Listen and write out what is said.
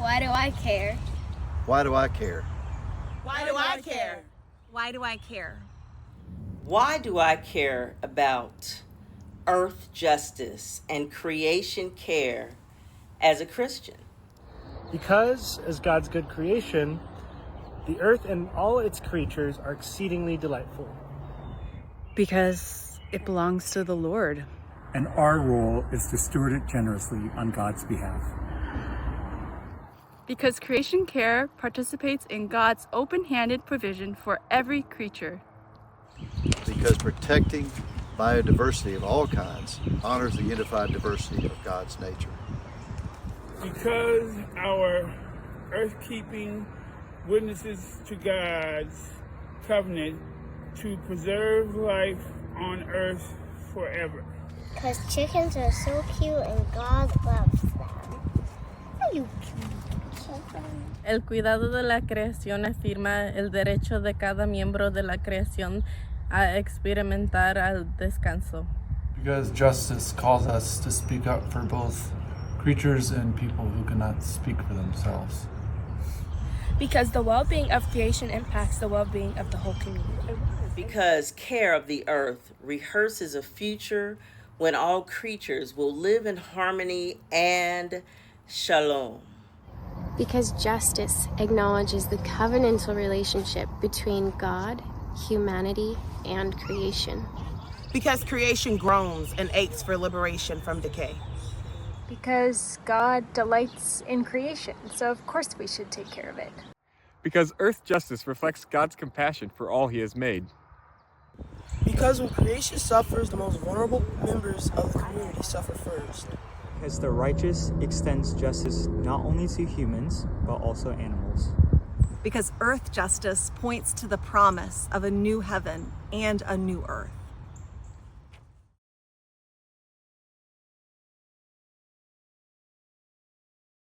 Why do I care? Why do I care? Why do I care? Why do I care? Why do I care about earth justice and creation care as a Christian? Because, as God's good creation, the earth and all its creatures are exceedingly delightful. Because it belongs to the Lord. And our role is to steward it generously on God's behalf. Because creation care participates in God's open-handed provision for every creature. Because protecting biodiversity of all kinds honors the unified diversity of God's nature. Because our earth-keeping witnesses to God's covenant to preserve life on earth forever. Because chickens are so cute and God loves them. Are you cute? El cuidado de la creación afirma el derecho de cada miembro de la creación a experimentar el descanso. Because justice calls us to speak up for both creatures and people who cannot speak for themselves. Because the well-being of creation impacts the well-being of the whole community. Because care of the earth rehearses a future when all creatures will live in harmony and shalom. Because justice acknowledges the covenantal relationship between God, humanity, and creation. Because creation groans and aches for liberation from decay. Because God delights in creation, so of course we should take care of it. Because earth justice reflects God's compassion for all he has made. Because when creation suffers, the most vulnerable members of the community suffer first. Because the righteous extends justice not only to humans, but also animals. Because earth justice points to the promise of a new heaven and a new earth.